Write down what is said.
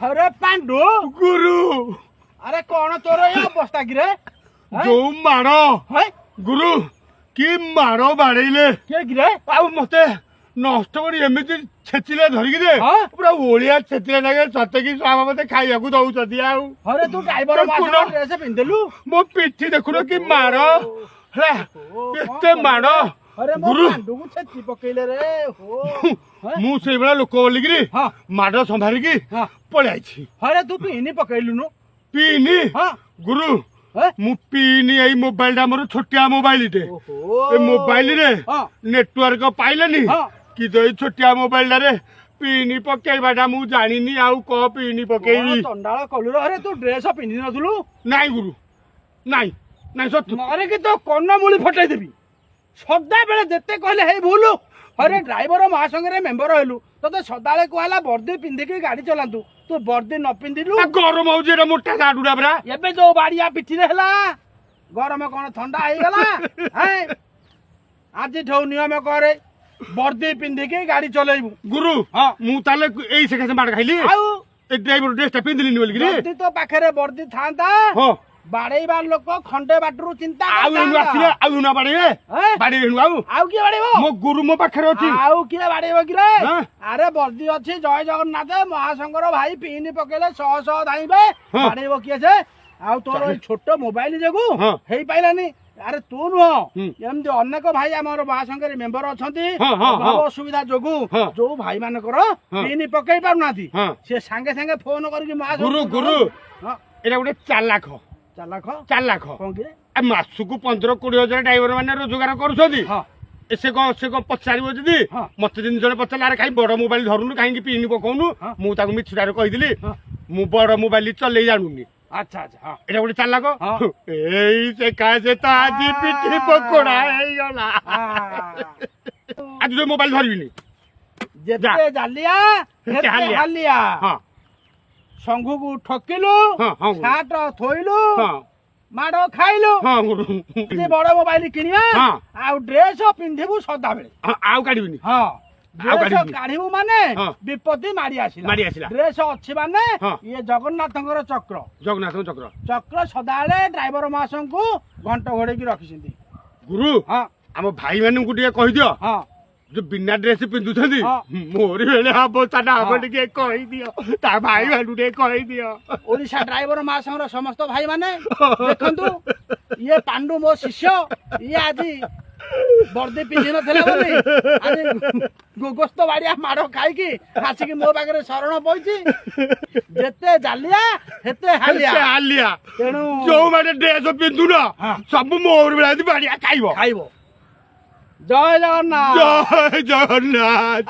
अरे पांडु गुरु अरे कौन तोर ये अवस्था कि रे जो माड़ है गुरु कि माड़ बाड़े के कि रे मत नष्ट कर एमती छेचिले धरिकी दे पूरा ओलिया छेचिले ना सते कि स्वामी मत खाइबा को दउछथि आ अरे तू ड्राइवर मासो ड्रेस पिंदलु मो पिठी देखुनो कि माड़ ହେଲା ଏତେ ମାଡ଼ अरे गुरु पांडु को छेची पकेले रे हो ମୁଁ ସେଇଭଳିଆ ଲୋକ ବୋଲିକିରି ହଁ ମାଡ଼ ସମ୍ଭାଳିକି ହଁ ପଳେଇ ଆଇଛି अरे तू पिनी पकेलुनु ପିଇନି हां ଗୁରୁ है ମୁଁ ପିଇନି ଏଇ ମୋବାଇଲଟା ମୋର ଛୋଟିଆ ମୋବାଇଲଟେ ओहो ଏ ମୋବାଇଲରେ हां ନେଟୱାର୍କ ପାଇଲାନି हां କିନ୍ତୁ ଏଇ ଛୋଟିଆ ମୋବାଇଲଟାରେ ପିଇନି ପକେଇବାଟା ମୁଁ ଜାଣିନି ଆଉ କଣ ପିଇନି ପକେଇବି तंडाळ कलुर अरे तू ड्रेस पिंदी नथुलु ନାଇଁ ଗୁରୁ ନାଇଁ ନାଇଁ ସତ मारे कि तो कन्न मुली फटाई देबी सदा बेले जेते कहले हे भूलु अरे ड्राइवर महासंगे मेंबर हेलु तो सदाले कहला वर्दी पिंधिकी गाड़ी चलांतु तू वर्दी न पिंधिलु ଗରମ ହଉଛି ଏଟା ମୋଟା ଗାଡୁଟା ପରା एबे जो बाड़िया पिठी रे हला गरम कोन ठंडा आइ गला हैं आज ठौ नियम करे वर्दी पिंधिकी गाड़ी चलेबु गुरु हां ମୁଁ ତାହେଲେ ଏଇ ସେକା ମାଡ଼ ଖାଇଲି आउ ଏ ଡ୍ରାଇଭର ଡ୍ରେସଟା ପିନ୍ଧିଲିନି ବୋଲିକିରି वर्दी तो पाखरे वर्दी थांता ହଁ बाड़ेइबार लोक खंडे बाटरू चिंता ଆଉ ଏଣୁ ଆସିଲେ ଆଉ ଏଣୁ ବାଡେଇବେ हैं ବାଡେଇ ଏଣୁ ଆଉ आउ किए बाड़ेबो ମୋ गुरु ମୋ ପାଖରେ ଅଛି आउ किए बाड़ेबो कि रे हां अरे वर्दी अच्छी जय जगन्नाथ महाशंकर भाई पिनी पकेले शह शह धाइबे हाँ। बाड़ेबो किए छे आउ तोर छोट मोबाइल जगु हाँ। हेई पाइलानी अरे तू नुह हम्म। एमती अनेक भाई आमर महाशंकर मेंबर अछंती हाँ, हाँ, हाँ। अभाव असुविधा जगु हाँ। जो भाई मानकर हाँ। पिनी पकेई पारुनाथी हाँ। से सांगे सांगे फोन करके गुरु गुरु हां ଏଟା ଗୋଟେ ଚାଲାଖ चालाख ଚାଲାଖ कोन कि ଏ ମାସକୁ 15-20 ହଜାର ଡ୍ରାଇଭର ମାନେ ରୋଜଗାର କରୁଛନ୍ତି हां ସେ କଣ ପଚାରିବ ଯଦି ହଁ। ମତେ ଯେମିତି ଜଣେ ପଚାରିଲା ଆରେ କାହିଁ ବଡ ମୋବାଇଲ ଧରୁନୁ କାହିଁକି ପିଇନି ପକଉନୁ ହଁ। ମୁଁ ତାକୁ ମିଛୁଟାରେ କହିଥିଲି ହଁ। ମୁଁ ବଡ ମୋବାଇଲ ଚଲେଇ ଜାଣୁନି अच्छा अच्छा हां ଏଟା ଗୋଟେ ଚାଲାକ ହଁ। ଏଇ ସେ କାଜେ ତ ଆଜି ପିଠି ପକୋଡା ହେଇଗଲା ଆଜି ଯୋଉ ମୋବାଇଲ ଧରିବିନି जेते जालिया हेते हालिया। हालिया ହଁ संघु को ठकिलु ହଁ ହଁ ଗୁରୁ। साट थोइलु ହଁ माडो खाइलु ହଁ ଗୁରୁ। जे बड़ मोबाइल किनिया हाँ। आ ड्रेस पिंधिबु सदा बेले ହଁ, ଆଉ କାଢିବିନି हां ड्रेस काढिबु। काढिबु माने हाँ। विपत्ति मारी आसिला मारी आसिला। ड्रेस अछि माने हाँ। ये जगन्नाथଙ୍କର चक्र ଜଗନ୍ନାଥ ଚକ୍ର चक्र सदाले ड्राइवर मासंकु घंटा घोड़े की रखिसिंदी ଗୁରୁ हां ଆମ ଭାଇ ମାନଙ୍କୁ ଟିକେ କହିଦିଅ हां ଯୋଉ ବିନା ଡ୍ରେସ ପିନ୍ଧୁଛନ୍ତି ହଁ। ମୋରି ବେଳେ ଅବସ୍ଥାଟା ହବ ହଁ। ଟିକେ କହିଦିଅ ତା ଭାଇ ମାନଙ୍କୁ ଟିକେ କହିଦିଅ ओडिशा ड्राइवर मासंगर समस्त भाई माने देखंतु ये पांडु मो शिष्य ये आजी वर्दी पिंधि नथिला बोली आजी गोगस्त बाड़िया माड़ खाइकी आसिकी मो पाखरे शरण पइछि जेते जालिया हेते हालिया ସେ ହାଲିଆ तेणु ଯୋଉମାନେ ଡ୍ରେସ ପିନ୍ଧୁନ ହଁ। ସବୁ ମୋରି ବେଳେ ବାଡିଆ ଖାଇବ ଖାଇबो जय जगन्नाथ ଜୟ ଜଗନ୍ନାଥ